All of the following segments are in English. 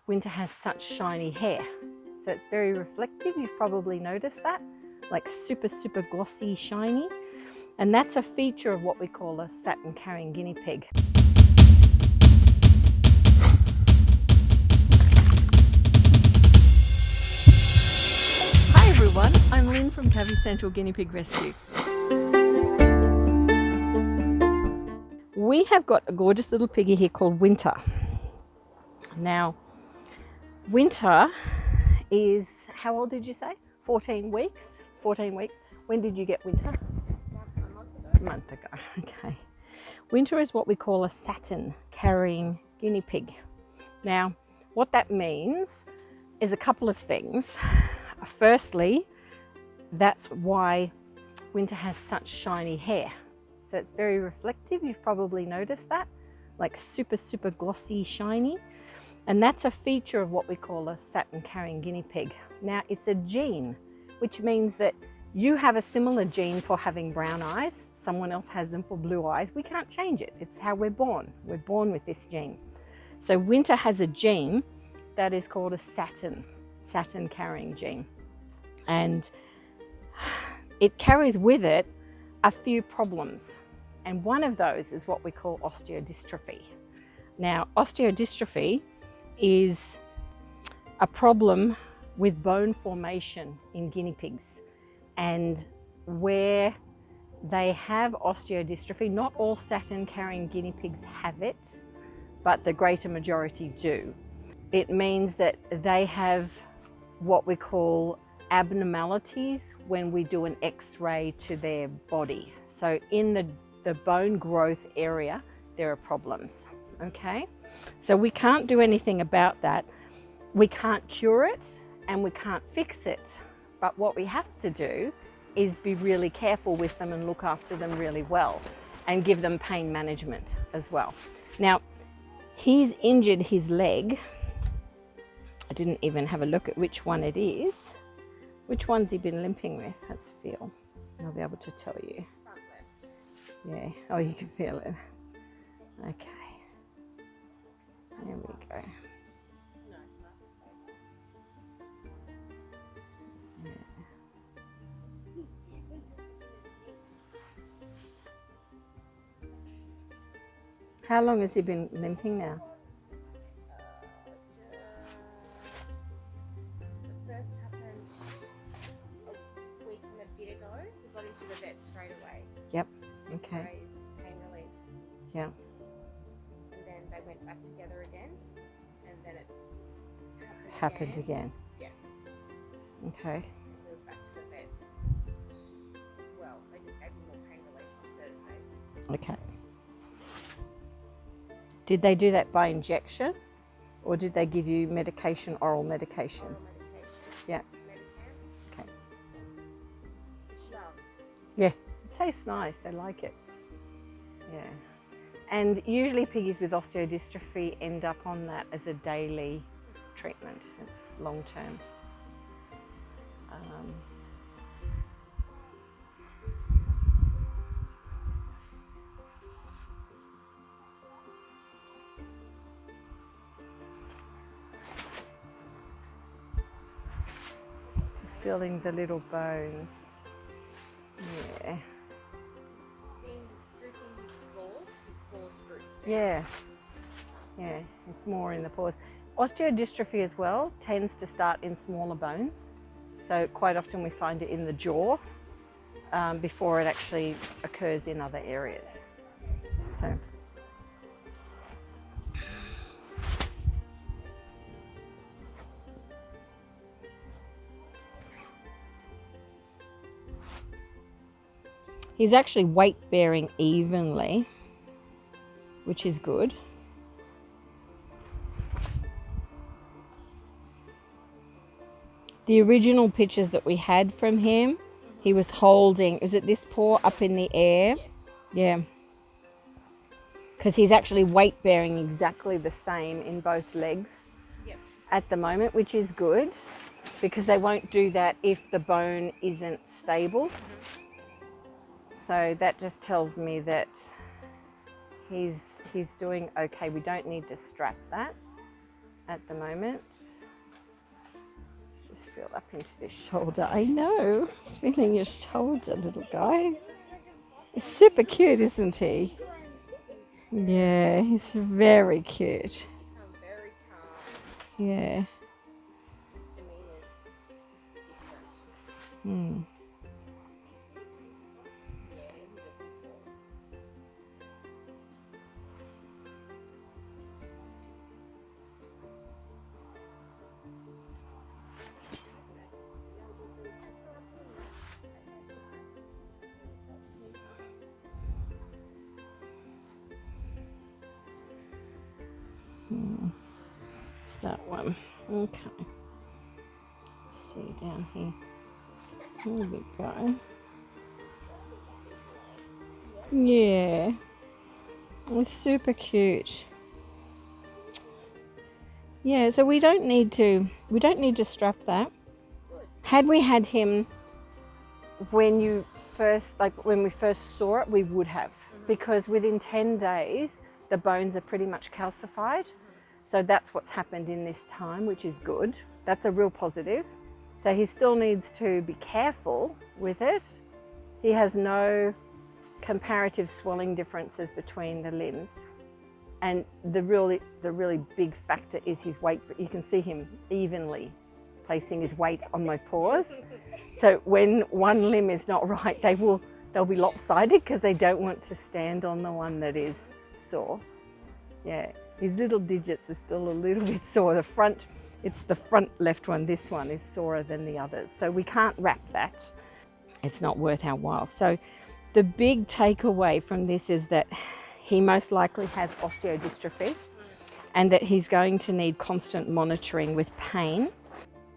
Winter has such shiny hair. So it's very reflective. You've probably noticed that, like super, super glossy, shiny. And that's a feature of what we call a satin carrying guinea pig. Hi everyone, I'm Lynn from Cavy Central Guinea Pig Rescue. We have got a gorgeous little piggy here called Winter. Now, Winter is, how old did you say? 14 weeks? 14 weeks. When did you get Winter? A month ago, okay. Winter is what we call a satin carrying guinea pig. Now, what that means is a couple of things. Firstly, that's why Winter has such shiny hair. So it's very reflective. You've probably noticed that, like super, super glossy, shiny. And that's a feature of what we call a satin carrying guinea pig. Now, it's a gene, which means that you have a similar gene for having brown eyes. Someone else has them for blue eyes. We can't change it. It's how we're born. We're born with this gene. So Winter has a gene that is called a satin carrying gene. And it carries with it a few problems. And one of those is what we call osteodystrophy. Now, osteodystrophy is a problem with bone formation in guinea pigs. And where they have osteodystrophy, not all satin carrying guinea pigs have it, but the greater majority do. It means that they have what we call abnormalities when we do an X-ray to their body. So in the bone growth area, there are problems, okay? So we can't do anything about that. We can't cure it and we can't fix it. But what we have to do is be really careful with them and look after them really well and give them pain management as well. Now, he's injured his leg. I didn't even have a look at which one it is. Which one's he been limping with? Let's feel. I'll be able to tell you. Yeah, oh, you can feel it. Okay. There we go. Yeah. How long has he been limping now? The first happened a week and a bit ago. We got into the vet straight away. Yep. Okay. X-rays, pain relief. Yeah. And then they went back together again. And then it Happened again. Yeah. Okay. And he was back to the vet. Well, they just gave him more pain relief on Thursday. Okay. Did they do that by injection or did they give you medication, oral medication? Oral medication. Yeah. Medicam. Okay. Which she loves. Yeah, it tastes nice. They like it. Yeah. And usually piggies with osteodystrophy end up on that as a daily treatment. It's long term. Just feeling the little bones. Yeah. He's been drooping his claws droop. Yeah. Yeah, it's more in the paws. Osteodystrophy as well tends to start in smaller bones. So quite often we find it in the jaw before it actually occurs in other areas. So. He's actually weight bearing evenly, which is good. The original pictures that we had from him, he was holding, was it this paw up in the air? Yes. Yeah. Because he's actually weight bearing exactly the same in both legs at the moment, which is good because they won't do that if the bone isn't stable. So that just tells me that he's doing okay. We don't need to strap that. at the moment. Let's just feel up into this shoulder. I know, just feeling your shoulder, little guy. He's super cute, isn't he? Yeah, he's very cute. Become very calm. Yeah. His demeanor's different. Hmm. Yeah, he's a good boy. It's that one. Okay. Let's see down here. Here we go. Yeah. It's super cute. Yeah, so we don't need to strap that. Had we had him when we first saw it, we would have, because within 10 days the bones are pretty much calcified. So that's what's happened in this time, which is good. That's a real positive. So he still needs to be careful with it. He has no comparative swelling differences between the limbs. And the really big factor is his weight, but you can see him evenly placing his weight on my paws. So when one limb is not right, they'll be lopsided because they don't want to stand on the one that is sore. Yeah, his little digits are still a little bit sore. It's the front left one, this one is sorer than the others. So we can't wrap that. It's not worth our while. So the big takeaway from this is that he most likely has osteodystrophy and that he's going to need constant monitoring with pain.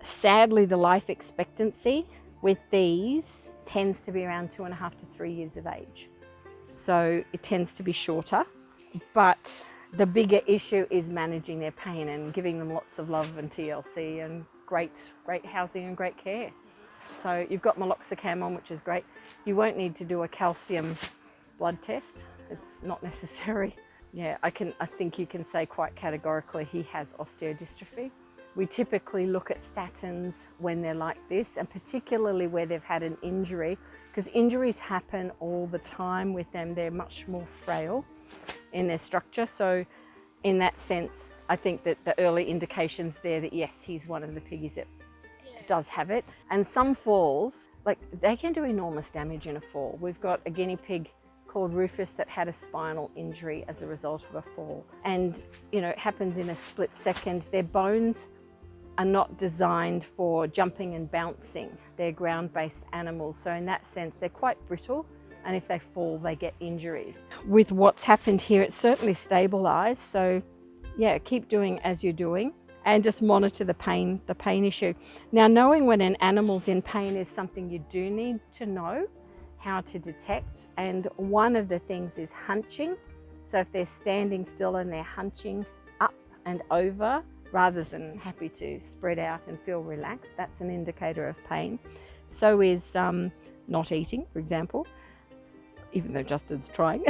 Sadly, the life expectancy with these tends to be around 2.5 to 3 years of age. So it tends to be shorter, but the bigger issue is managing their pain and giving them lots of love and TLC and great housing and great care. So you've got meloxicam on, which is great. You won't need to do a calcium blood test. It's not necessary. Yeah, I think you can say quite categorically he has osteodystrophy. We typically look at Satins when they're like this, and particularly where they've had an injury, because injuries happen all the time with them. They're much more frail in their structure. So in that sense, I think that the early indications there that yes, he's one of the piggies that does have it. And some falls, like they can do enormous damage in a fall. We've got a guinea pig called Rufus that had a spinal injury as a result of a fall. And you know, it happens in a split second. Their bones are not designed for jumping and bouncing. They're ground-based animals. So in that sense, they're quite brittle. And if they fall, they get injuries. With what's happened here, it's certainly stabilized. So yeah, keep doing as you're doing and just monitor the pain issue. Now, knowing when an animal's in pain is something you do need to know how to detect. And one of the things is hunching. So if they're standing still and they're hunching up and over, rather than happy to spread out and feel relaxed, that's an indicator of pain. So is not eating, for example, even though Justin's trying.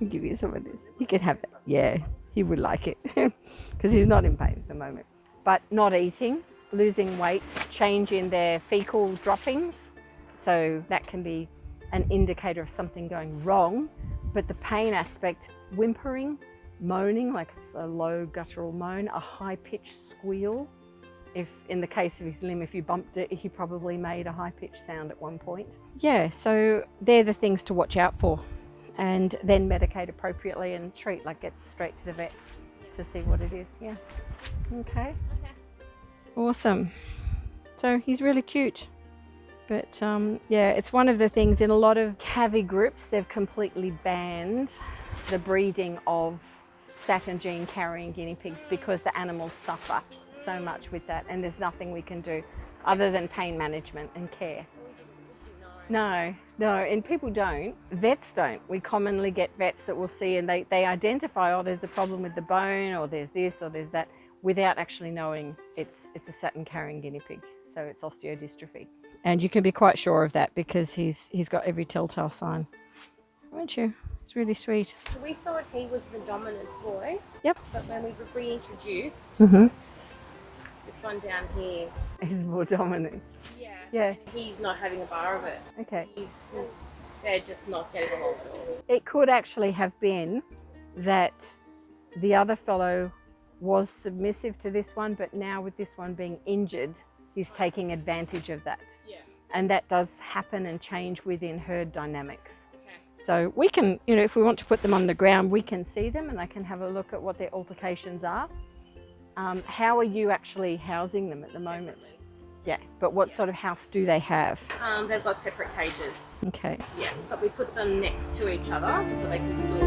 I'll give you some of this. You can have it. Yeah, he would like it because he's not in pain at the moment. But not eating, losing weight, change in their fecal droppings. So that can be an indicator of something going wrong. But the pain aspect, whimpering, moaning, like it's a low guttural moan, a high-pitched squeal. If in the case of his limb, if you bumped it, he probably made a high-pitched sound at one point. Yeah, so they're the things to watch out for, and then medicate appropriately and treat, like get straight to the vet to see what it is. Yeah. Okay. Awesome. So he's really cute. But yeah, it's one of the things in a lot of Cavy groups, they've completely banned the breeding of Satin gene carrying guinea pigs because the animals suffer so much with that, and there's nothing we can do other than pain management and care. No, and people don't. Vets don't. We commonly get vets that will see and they identify, oh, there's a problem with the bone, or there's this, or there's that, without actually knowing it's a Satin carrying guinea pig. So it's osteodystrophy. And you can be quite sure of that because he's got every telltale sign. Won't you? It's really sweet. So we thought he was the dominant boy. Yep. But when we reintroduced Mm-hmm. this one down here, He's more dominant. yeah, Yeah. he's not having a bar of it. Okay. They're just not getting along at all. It could actually have been that the other fellow was submissive to this one, but now with this one being injured, he's taking advantage of that. Yeah. And that does happen and change within herd dynamics. Okay. So we can, you know, if we want to put them on the ground, we can see them and they can have a look at what their altercations are. How are you actually housing them at the moment? Separately. Yeah, but what sort of house do they have? They've got separate cages. Okay. Yeah, but we put them next to each other so they can still